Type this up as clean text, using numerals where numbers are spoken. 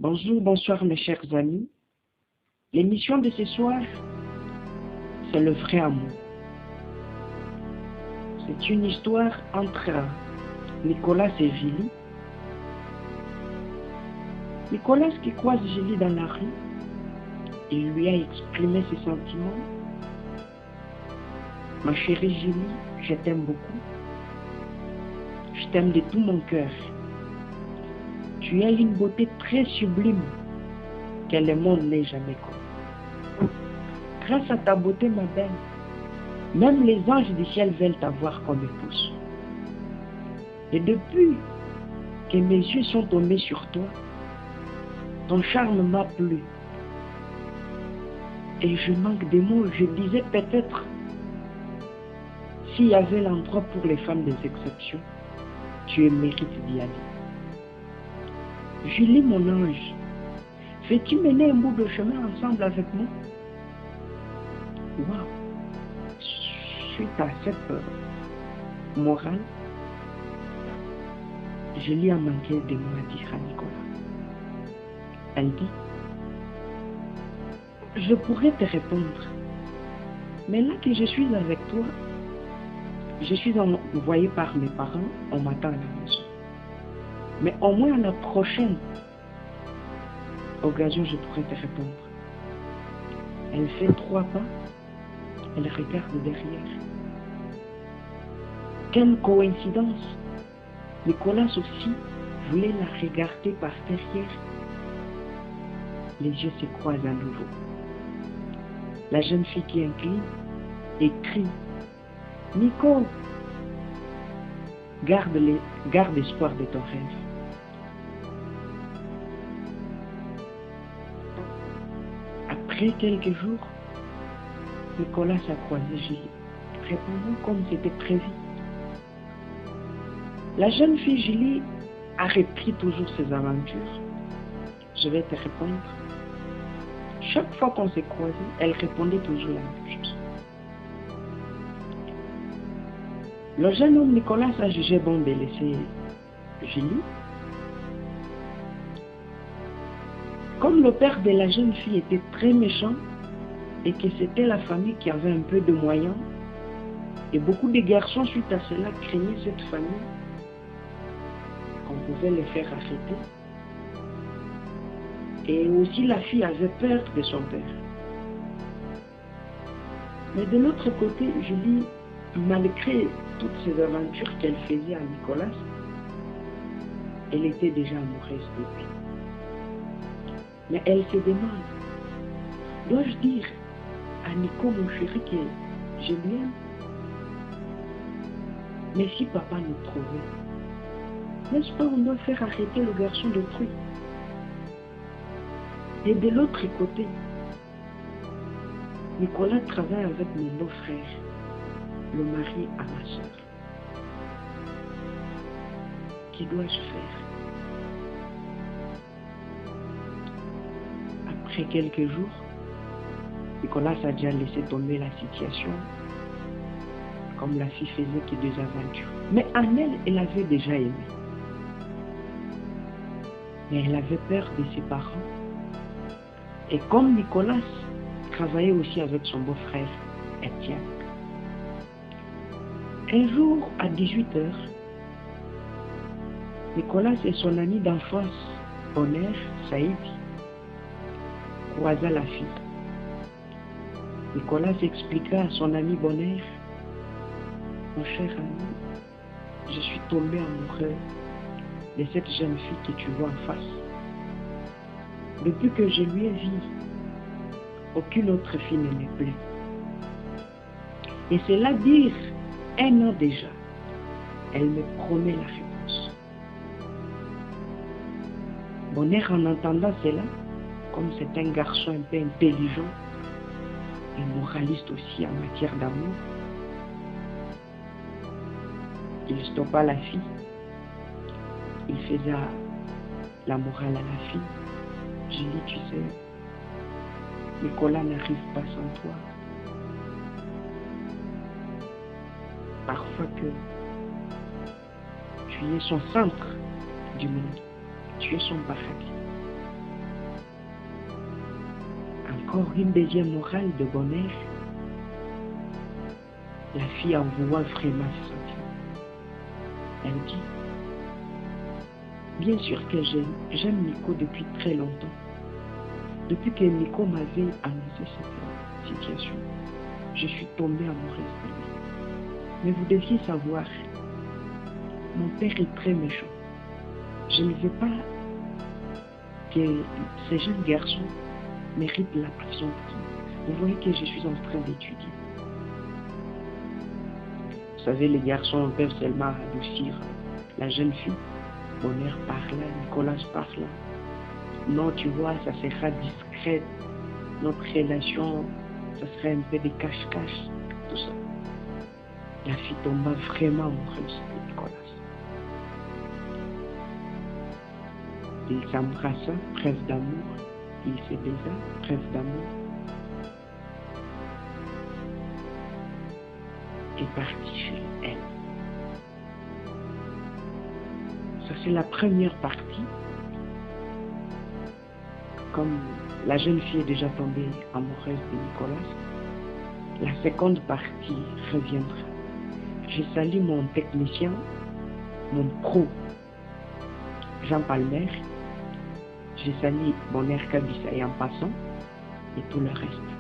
Bonjour, bonsoir mes chers amis. L'émission de ce soir, c'est le vrai amour. C'est une histoire entre Nicolas et Julie. Nicolas qui croise Julie dans la rue, il lui a exprimé ses sentiments. Ma chérie Julie, je t'aime beaucoup. Je t'aime de tout mon cœur. Tu as une beauté très sublime que le monde n'ait jamais connue. Grâce à ta beauté, ma belle, même les anges du ciel veulent t'avoir comme épouse. Et depuis que mes yeux sont tombés sur toi, ton charme m'a plu. Et je manque de mots, je disais peut-être, s'il y avait l'endroit pour les femmes des exceptions, tu mérites d'y aller. Julie, mon ange, veux-tu mener un bout de chemin ensemble avec moi? Waouh! Suite à cette morale, Julie a manqué de mots à dire à Nicolas. Elle dit, je pourrais te répondre, mais là que je suis avec toi, je suis envoyée par mes parents, on m'attend à la maison. Mais au moins à la prochaine occasion, je pourrais te répondre. Elle fait 3 pas, elle regarde derrière. Quelle coïncidence! Nicolas aussi voulait la regarder par derrière. Les yeux se croisent à nouveau. La jeune fille qui incline et crie, Nico, garde espoir de ton rêve. Après quelques jours, Nicolas a croisé Julie, répondant comme c'était prévu. La jeune fille Julie a repris toujours ses aventures. Je vais te répondre. Chaque fois qu'on s'est croisés, elle répondait toujours la même chose. Le jeune homme Nicolas a jugé bon de laisser Julie. Comme le père de la jeune fille était très méchant et que c'était la famille qui avait un peu de moyens, et beaucoup de garçons suite à cela craignaient cette famille, qu'on pouvait les faire arrêter. Et aussi la fille avait peur de son père. Mais de l'autre côté, Julie, malgré toutes ces aventures qu'elle faisait à Nicolas, elle était déjà amoureuse de lui. Mais elle se demande, dois-je dire à Nico, mon chéri, que je l'aime? Mais si papa nous trouvait, n'est-ce pas on doit faire arrêter le garçon d'autrui? Et de l'autre côté, Nicolas travaille avec mon beau-frère, le mari à ma soeur. Que dois-je faire? Après quelques jours, Nicolas a déjà laissé tomber la situation, comme la fille faisait que des aventures. Mais en elle, elle avait déjà aimé. Mais elle avait peur de ses parents. Et comme Nicolas travaillait aussi avec son beau-frère, Étienne, un jour à 18h, Nicolas et son ami d'enfance, Bonheur, Saïd, croisa la fille. Nicolas expliqua à son ami Bonheur, mon cher ami, je suis tombé amoureux de cette jeune fille que tu vois en face. Depuis que je lui ai vu, aucune autre fille ne me plaît. Et c'est là dire 1 an déjà, elle me promet la réponse. Bonheur, en entendant cela, comme c'est un garçon un peu intelligent et moraliste aussi en matière d'amour, il stoppa la fille. Il faisait la morale à la fille. Je dis, tu sais, Nicolas n'arrive pas sans toi. Parfois que tu es son centre du monde, tu es son paradis. encore une deuxième morale de bonheur. La fille envoie vraiment ses sentiments. Elle dit, bien sûr que j'aime Nico depuis très longtemps. Depuis que Nico m'avait annoncé cette situation, je suis tombée amoureuse de lui. Mais vous deviez savoir, mon père est très méchant. Je ne veux pas que ces jeunes garçons méritent la prison. Vous voyez que je suis en train d'étudier. Vous savez, les garçons peuvent seulement adoucir la jeune fille. Bonheur par là, Nicolas par là. Non, tu vois, ça sera discret. Notre relation, ça serait un peu de cache-cache, tout ça. La fille tomba vraiment amoureuse de Nicolas. Il s'embrassa, preuve d'amour. Il se baisa, preuve d'amour. Et partit chez elle. Ça, c'est la première partie. Comme la jeune fille est déjà tombée amoureuse de Nicolas, la seconde partie reviendra. Je salue mon technicien, mon pro, Jean Palmer. Je salue Bonheur Kabissa et en passant, et tout le reste.